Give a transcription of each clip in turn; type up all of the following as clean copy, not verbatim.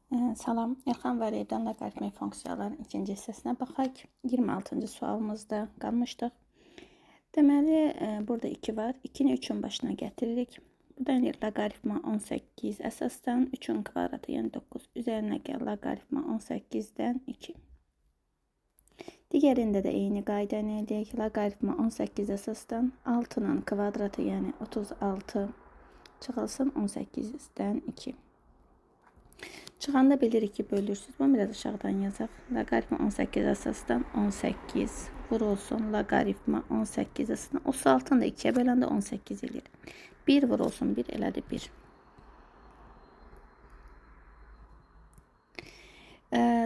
Salam, Elxan Vəliyevdən loqaritmik funksiyaların ikinci hissəsinə baxaq. 26-cı sualımızda qalmışdıq. Deməli, burada 2 var. 2-ni 3-ün başına gətiririk. Buradan loqaritma 18 əsasdan 3-ün kvadratı, yəni 9 üzərinə gəl loqaritma 18-dən 2. Digərində də eyni qaydanı eləyək. Loqaritma 18 əsasdan 6-nın kvadratı, yəni 36 çıxılsın 18-dən 2. Çıxanda bilirik ki, bölürsünüz. Bunu biraz aşağıdan yazaq. Loqaritma 18 əsasdan 18 vurulsun. Loqaritma 18 əsasdan 36-nı da 2-yə böləndə 18 eləyir. 1 vurulsun 1 elədi 1.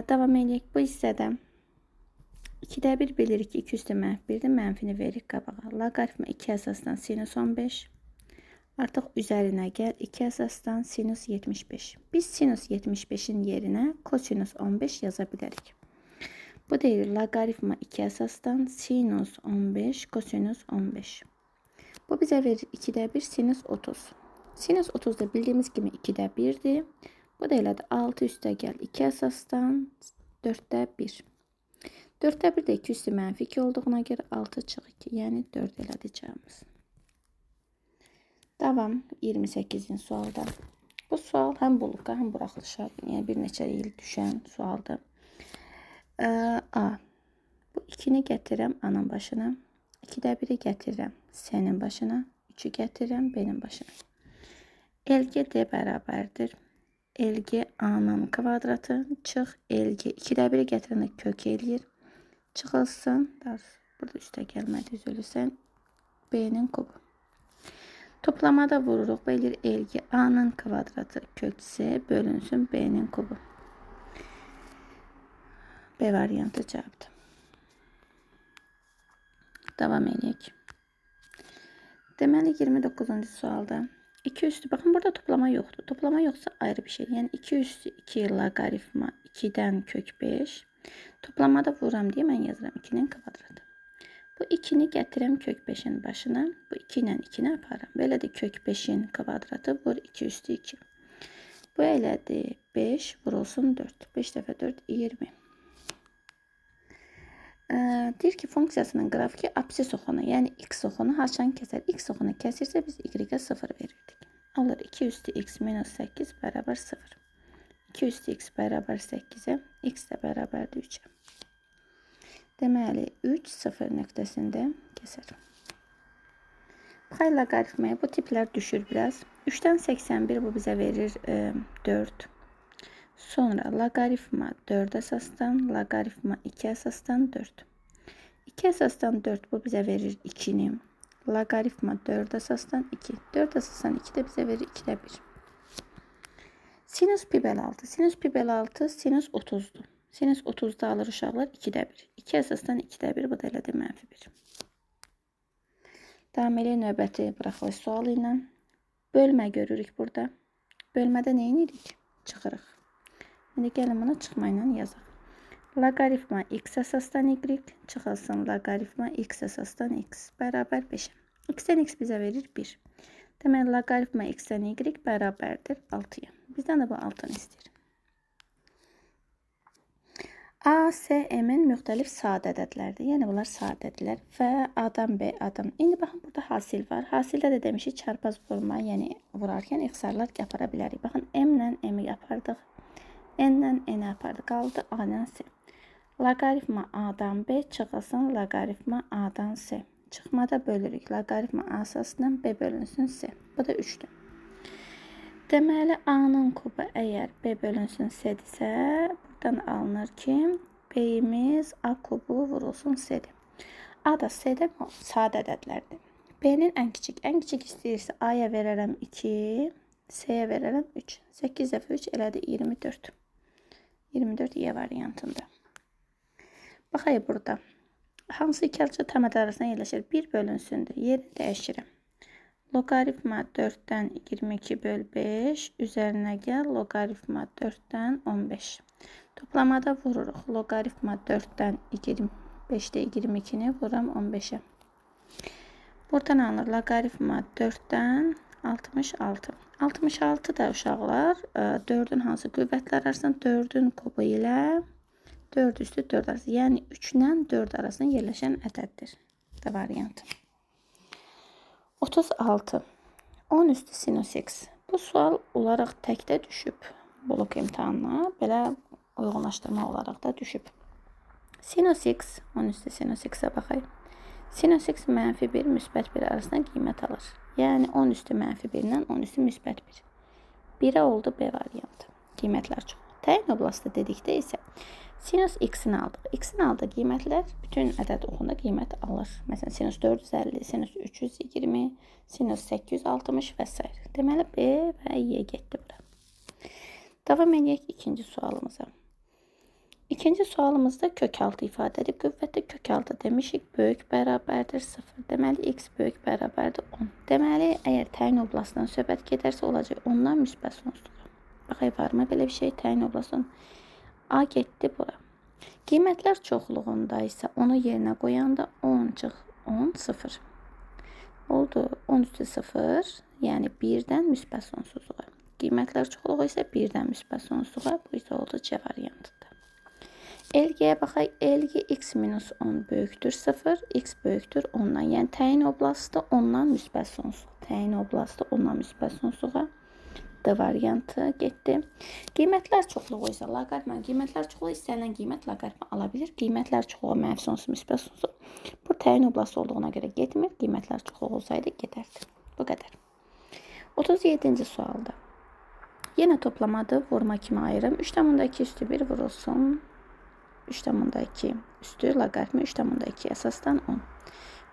Davam edək. Bu hissədə 2-də 1 bilirik ki, 2 üstü -1-dir. Mənfini veririk qabağa. Loqaritma 2 əsasdan sinus 15. Artıq üzərinə gəl 2 əsasdan sinus 75. Biz sinus 75-in yerinə kosinus 15 yaza bilərik. Bu deyir loqaritma 2 əsasdan sinus 15 kosinus 15. Bu bizə verir 2-də 1 sinus 30. Sinus 30 da bildiyimiz kimi 2-də 1-dir. Bu da elədir 6 üstə gəl 2 əsasdan 4-də 1. 4-də 1 də 2 üstü -2 olduğuna görə 6 çıx 2, yəni 4 elədi cavabımız. Davam 28-ci sualda. Bu sual həm buluqa, həm buraxılışa, yəni bir neçə il düşən sualdır. A. Bu 2-ni gətirirəm A-nın başına. 2-də 1-i gətirirəm S-nin başına. 3-ü gətirirəm B-nin başına. LG D bərabərdir. LG A-nın kvadratı çıx LG. 2-də 1-i gətirəndə kök eləyir. Çıxılsın. Burada üstə gəlmədi, üzülürsən. B-nin kubu. Toplamada vururuq. Belir LG A-nın kvadratı kök S bölünsün B-nin kubu. B variantı cavabdır. Davam edək. Deməli 29-cu sualda 2 üstü, baxın burada toplama yoxdur. Toplama yoxsa ayrı bir şey. Yəni 2 üstü 2 loqaritma 2-dən kök 5. Toplamada vururam deyə mən yazıram 2-nin kvadratı. Bu 2-ni gətirəm kök 5-in başına. Bu 2 ilə 2-ni aparam. Belədir kök 5-in kvadratı vur 2 üstü 2. Bu elədir 5 vurulsun 4. 5 dəfə 4 20. Deyir ki, funksiyasının qrafiki absis oxunu, yəni x oxunu haçan kəsər. X oxunu kəsirsə biz y-ə 0 verirdik. Alır 2 üstü x minus 8 bərabər 0. 2 üstü x bərabər 8-ə, x də bərabərdir 3-ə. Deməli 3 0 nöqtəsində kəsər. Baxay loqaritmaya, bu tiplər düşür biraz. 3-dən 81 bu bizə verir 4. Sonra loqaritma 4 əsasdan, loqaritma 2 əsasdan 4. 2 əsasdan 4 bu bizə verir 2-ni. Loqaritma 4 əsasdan 2. 4 əsasdan 2 də bizə verir 2-də 1. Sinus pi bölü 6. Sinus pi bölü 6 sinus 30'dur. Sinus 30'da alır uşaqlar 2-də 1. 2 əsasdan 2-də 1 bu da elədir -1. Davam elə növbəti buraxılış sualı ilə. Bölmə görürük burada. Bölmədə nə edirik? Çıxırıq. İndi gəlin bunu çıxma ilə yazaq. Loqaritma x əsasdan y çıxılsın loqaritma x əsasdan x bərabər 5. X-dən x bizə verir 1. Deməli loqaritma x-dən y bərabərdir 6-ya. Bizdən də bu 6-nı istəyir. A, S, M-in müxtəlif sadə ədədlərdir. Yəni bunlar sadədirlər. Və A-dan B, A-dan. İndi baxın burada hasil var. Hasildə də demişik çarpaz vurma, yəni vurarkən ixtisarlar yapara bilərik. Baxın M-lə M-i yapardıq. N-lə N-i apardı. Qaldı A-dan S. Loqaritma A-dan B çıxılsın loqaritma A-dan S. Çıxmada bölürük. Loqaritma A əsasından B bölünsün S. Bu da 3'dür. Deməli A-nın kubu əgər B bölünsün S-dirsə, buradan alınır ki, B-imiz A kubu vurulsun S-dir. A da S-də sadə ədədlərdir. B-nin ən kiçik istəyirsə A-ya verərəm 2, S-yə verərəm 3. 8 dəfə 3 elədi 24. 24 Y variantında. Baxayıq burada. Hansı iki açı tam ədəd arasında yerləşir? 1 bölünsündür. Yerini dəyişirəm. Loqaritma 4-dən 22 böl 5 üzərinə gəl loqaritma 4-dən 15. Toplamada vururuq. Loqaritma 4-dən 25-də 22-ni vururam 15-ə. Buradan alınır loqaritma 4-dən 66. 66 da uşaqlar 4-ün hansı qüvvətlər arasında 4-ün kubu ilə 4 üstü 4 arası. Yəni 3 ilə 4 arasında yerləşən ədəddir. D variantı. 36. 10 üstü sinus x. Bu sual olaraq təkdə düşüb. Blok imtahanına belə uyğunlaşdırma olaraq da düşüb. Sinus x, 10 üstü sinus x-ə baxayıq. Sinus x -1, -1 arasında qiymət alır. Yəni 10 üstü -1 ilə 10 üstü -1. 1'ə oldu B variantı. Qiymətlər çox. Təyin oblasti dedikdə isə sinus x-in aldıq. X-in aldığı qiymətlər bütün ədəd oxunda qiymət alır. Məsələn, sinus 450, sinus 320, sinus 860 və s. Deməli, B və Y getdi bura. Davam edək ikinci sualımıza. İkinci sualımızda kökaltı ifadədir. Qüvvətdə kökaltı demişik, böyük bərabərdir 0. Deməli, x böyük bərabərdir 10. Deməli, əgər təyin oblasından söhbət gedərsə, olacaq 10-dan müsbət sonsuzluğa. Baxay, varmı belə bir şey? Təyin oblasından A getdi bura. Qiymətlər çoxluğunda isə onu yerinə qoyanda 10 çıx 10, 0. Oldu 10 üstü 0, yəni 1-dən müsbət sonsuzluğa. Qiymətlər çoxluğu isə 1-dən müsbət sonsuzluğa. Bu isə oldu C variantıdır. Elgiyə baxaq. Elgi x minus 10 böyükdür 0, x böyükdür 10-dan. Yəni təyin oblasti 10-dan müsbət sonsuzluğa. Təyin oblasti 10-dan müsbət sonsuzluğa. D variantı getdi. Qiymətlər çoxluğu isə loqaritma. Qiymətlər çoxluğu istənilən qiymət loqaritma ala bilir. Qiymətlər çoxluğu mənfi sonsuz, müsbət sonsuz. Bu təyin oblasti olduğuna görə getmir. Qiymətlər çoxluğu olsaydı gedərdi. Bu qədər. 37-ci sualda. Yenə toplamadır. Vurma kimi ayırım. 3,2 üstü 1 vurulsun. 3,2 üstü loqaritma 3,2 əsasdan 10.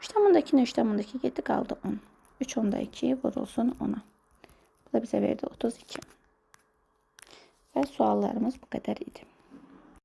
3,2-nə 3,2 getdi, qaldı 10. 3,2 vurulsun 10-a. Bu da bizə verdi 32. Və suallarımız bu qədər idi.